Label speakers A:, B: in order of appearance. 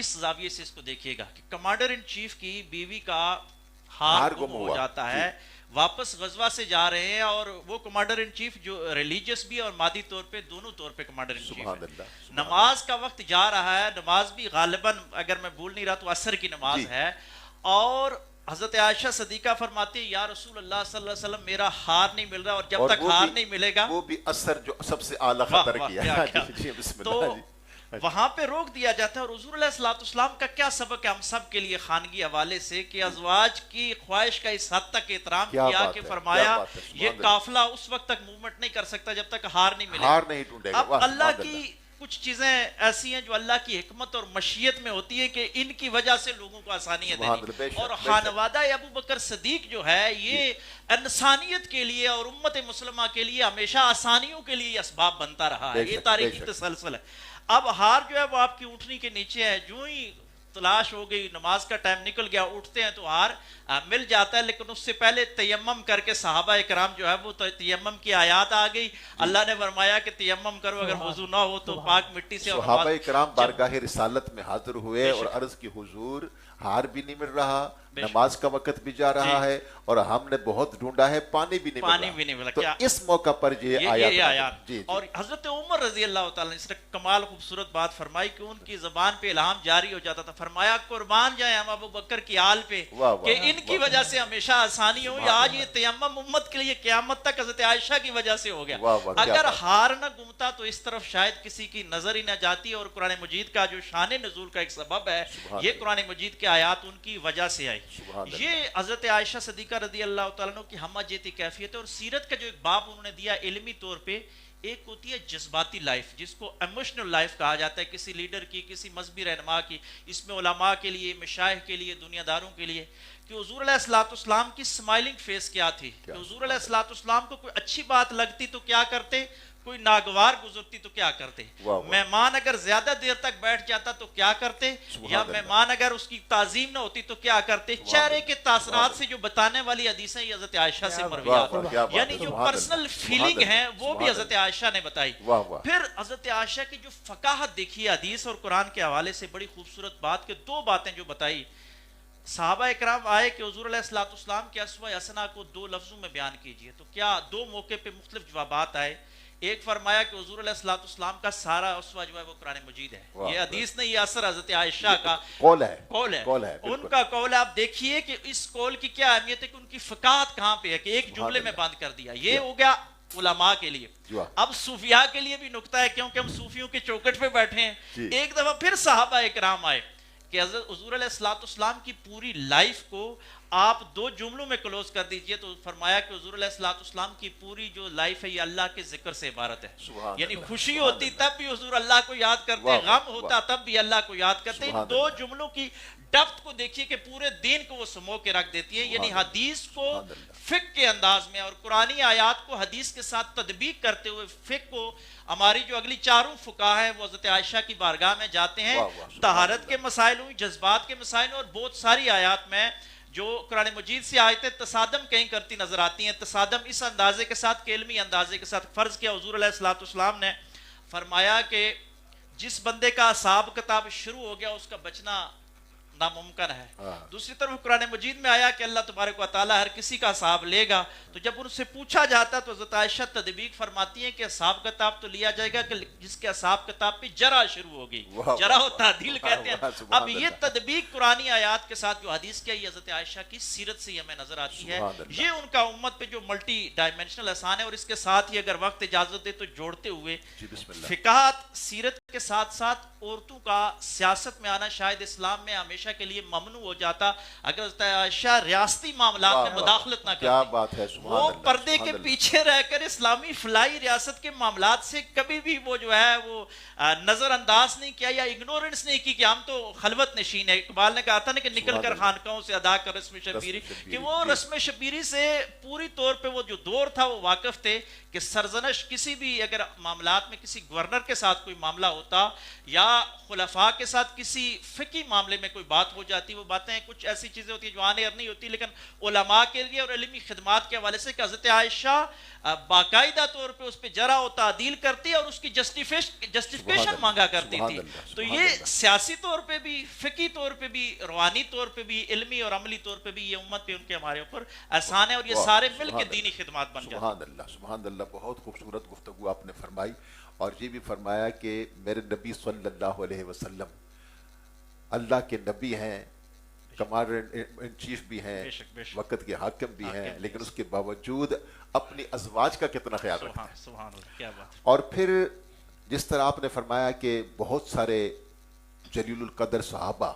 A: اس زاویے سے اس کو دیکھیے گا کہ کمانڈر ان چیف کی بیوی کا ہار گم ہو جاتا ہے، واپس غزوہ سے جا رہے ہیں، اور وہ کمانڈر ان چیف جو ریلیجس بھی اور مادی طور پہ دونوں طور پہ کمانڈر ان چیف ہے، نماز کا وقت جا رہا ہے، نماز بھی غالباً اگر میں بھول نہیں رہا تو عصر کی نماز ہے، اور حضرت عائشہ صدیقہ فرماتی ہے یا رسول اللہ صلی اللہ علیہ وسلم میرا ہار نہیں مل رہا، اور جب تک ہار نہیں ملے گا،
B: وہ بھی عصر جو سب سے اعلیٰ خطر کیا،
A: تو وہاں پہ روک دیا جاتا ہے۔ اور حضور علیہ السلام کا کیا سبق ہے ہم سب کے لیے خانگی حوالے سے، کہ ازواج کی خواہش کا اس حد تک احترام کیا کہ فرمایا یہ قافلہ اس وقت تک موومنٹ نہیں کر سکتا جب تک ہار نہیں ملے۔ اب اللہ کی کچھ چیزیں ایسی ہیں جو اللہ کی حکمت اور مشیت میں ہوتی ہے کہ ان کی وجہ سے لوگوں کو آسانیاں دینی، اور خانوادہ ابو بکر صدیق جو ہے یہ انسانیت کے لیے اور امت مسلمہ کے لیے ہمیشہ آسانیوں کے لیے اسباب بنتا رہا ہے، یہ تاریخی تسلسل ہے۔ اب ہار جو ہے وہ آپ کی اونٹنی کے نیچے ہے، جو ہی تلاش ہو گئی، نماز کا ٹائم نکل گیا، اٹھتے ہیں تو ہار مل جاتا ہے، لیکن اس سے پہلے تیمم کر کے صحابہ اکرام جو ہے وہ تیمم کی آیات آ گئی، اللہ نے فرمایا کہ تیمم کرو، اگر وضو نہ ہو تو پاک مٹی سے۔
B: صحابہ اکرام بارگاہ رسالت میں حاضر ہوئے اور عرض کی حضور ہار بھی نہیں مل رہا، نماز کا وقت بھی جا رہا ہے، اور ہم نے بہت ڈھونڈا ہے، پانی بھی نہیں ملا، تو اس موقع پر یہ آیات۔
A: اور حضرت عمر رضی اللہ تعالیٰ نے اس نے کمال خوبصورت بات فرمائی کہ ان کی زبان پہ الہام جاری ہو جاتا تھا، فرمایا قربان جائیں ہم ابو بکر کی آل پہ کہ ان کی وجہ سے ہمیشہ آسانی ہو، یا آج یہ تیمم امت کے لیے قیامت تک حضرت عائشہ کی وجہ سے ہو گیا۔ اگر ہار نہ گمتا تو اس طرف شاید کسی کی نظر ہی نہ جاتی، اور قرآن مجید کا جو شان نزول کا ایک سبب ہے یہ قرآن مجید کے آیات ان کی وجہ سے آئی۔ یہ حضرت عائشہ صدیقہ رضی اللہ تعالیٰ عنہ کی ہمہ جیتی کیفیت ہے۔ اور سیرت کا جو ایک باب انہوں نے دیا علمی طور پہ، ایک ہوتی ہے جذباتی لائف جس کو ایموشنل لائف کہا جاتا ہے، کسی لیڈر کی، کسی مذہبی رہنما کی، اس میں علماء کے لیے، مشائخ کے لیے، دنیا داروں کے لیے، کہ حضور علیہ السلام کی سمائلنگ فیس کیا تھی، کہ حضور علیہ السلام کو کوئی اچھی بات لگتی تو کیا کرتے، کوئی ناگوار گزرتی تو کیا کرتے، مہمان اگر زیادہ دیر تک بیٹھ جاتا تو کیا کرتے، یا مہمان اگر اس کی تعظیم نہ ہوتی تو کیا کرتے۔ چہرے کے تاثرات سے جو بتانے والی حدیثیں یہ حضرت عائشہ سے مرویات، یعنی جو پرسنل فیلنگ ہیں وہ بھی حضرت عائشہ نے بتائی۔ پھر حضرت عائشہ کی جو فقاہت دیکھی حدیث اور قرآن کے حوالے سے، بڑی خوبصورت بات کہ دو باتیں جو بتائی، صحابہ اکرام آئے کہ حضور علیہ السلام کے اسوہ حسنہ کو دو لفظوں میں بیان کیجئے، تو کیا دو موقع پہ مختلف جوابات آئے۔ ایک فرمایا کہ حضور علیہ السلام کا سارا اسوہ جو ہے وہ قرآن مجید ہے، یہ حدیث نہیں، یہ اثر حضرت عائشہ کا قول ہے، ان کا قول ہے۔ آپ دیکھیے کہ اس قول کی کیا اہمیت ہے کہ ان کی فقاہت کہاں پہ ہے کہ ایک جملے میں بند کر دیا۔ یہ ہو گیا علماء کے لیے۔ اب صوفیاء کے لیے بھی نکتہ ہے، کیونکہ ہم صوفیوں کے چوکٹ پہ بیٹھے ہیں۔ ایک دفعہ پھر صحابہ اکرام آئے کہ حضرت حضور علیہ السلام کی پوری لائف کو آپ دو جملوں میں کلوز کر دیجئے، تو فرمایا کہ حضور علیہ السلام کی پوری جو لائف ہے یہ اللہ کے ذکر سے عبارت ہے، یعنی خوشی ہوتی تب بھی حضور اللہ کو یاد کرتے، غم ہوتا تب بھی اللہ کو یاد کرتے۔ ان دو جملوں کی ڈپتھ کو دیکھیے کہ پورے دین کو وہ سمو کے رکھ دیتی ہے، یعنی حدیث کو فقہ کے انداز میں اور قرآنی آیات کو حدیث کے ساتھ تطبیق کرتے ہوئے فقہ کو، ہماری جو اگلی چاروں فقہاء ہیں وہ حضرت عائشہ کی بارگاہ میں جاتے ہیں، طہارت کے مسائل ہوئی، جذبات کے مسائل اور بہت ساری آیات میں جو قرآن مجید سے آیتیں تصادم کہیں کرتی نظر آتی ہیں۔ تصادم اس اندازے کے ساتھ کہ علمی اندازے کے ساتھ فرض کیا حضور علیہ السلام نے فرمایا کہ جس بندے کا حساب کتاب شروع ہو گیا اس کا بچنا ناممکن ہے۔ دوسری طرف قرآن مجید میں آیا کہ اللہ تبارک و تعالیٰ ہر کسی کا حساب لے گا، تو جب ان سے پوچھا جاتا تو حضرت عائشہ تدبیق فرماتی ہیں کہ حساب کتاب تو لیا جائے گا کہ جس کے حساب کتاب پہ جرا شروع ہوگی، جرا و تعدیل کہتے ہیں۔ اب یہ تدبیق قرآنی آیات کے ساتھ جو حدیث کیا، یہ حضرت عائشہ کی سیرت سے ہمیں نظر آتی ہے۔ یہ ان کا امت پہ جو ملٹی ڈائمینشنل احسان ہے، اور اس کے ساتھ ہی اگر وقت اجازت دے تو جوڑتے ہوئے فقاہت سیرت کے ساتھ ساتھ عورتوں کا سیاست میں آنا شاید اسلام میں ہمیشہ کے لیے ممنوع ہو جاتا اگر حضرت عائشہ ریاستی معاملات میں مداخلت نہ کرتی۔ وہ پردے کے پیچھے رہ کر اسلامی فلاحی ریاست کے معاملات سے کبھی بھی وہ جو ہے وہ نظر انداز نہیں کیا یا اگنورنس نہیں کی کہ ہم تو خلوت نشین ہے۔ اقبال نے کہا تھا نا کہ نکل کر خانقاہوں سے ادا کر رسم شبیری، کہ وہ رسم شبیری سے پوری طور پہ وہ جو دور تھا وہ واقف تھے کہ سرزنش کسی بھی اگر معاملات میں کسی گورنر کے ساتھ کوئی معاملہ ہوتا یا خلفاء کے ساتھ کسی فقہی معاملے میں کوئی بات ہو جاتی، وہ باتیں کچھ ایسی چیزیں ہوتی ہیں جو آن ایئر نہیں ہوتی، لیکن علماء کے لیے اور علمی خدمات کے حوالے سے کہ حضرت عائشہ باقاعدہ طور پہ اس پہ جرح و تعدیل کرتی اور اس کی جسٹیفیکیشن مانگا کرتی تھی. تو یہ سیاسی طور پہ بھی، فقہی طور پہ بھی، روحانی طور پہ بھی، علمی اور عملی طور پہ بھی یہ امت پہ ان کے ہمارے اوپر احسان ہے، اور یہ سارے مل کے دینی خدمات بن جاتے ہیں.
B: سبحان اللہ، سبحان اللہ. بہت خوبصورت گفتگو آپ نے فرمائی، اور یہ بھی فرمایا کہ میرے نبی صلی اللہ علیہ وسلم اللہ کے نبی ہیں، کمانڈر ان چیف بھی ہیں، وقت کے حاکم بھی ہیں، لیکن اس کے باوجود اپنی ازواج کا کتنا خیال رکھتے ہیں.
A: سبحان اللہ، کیا بات.
B: اور پھر جس طرح آپ نے فرمایا کہ بہت سارے جلیل القدر صحابہ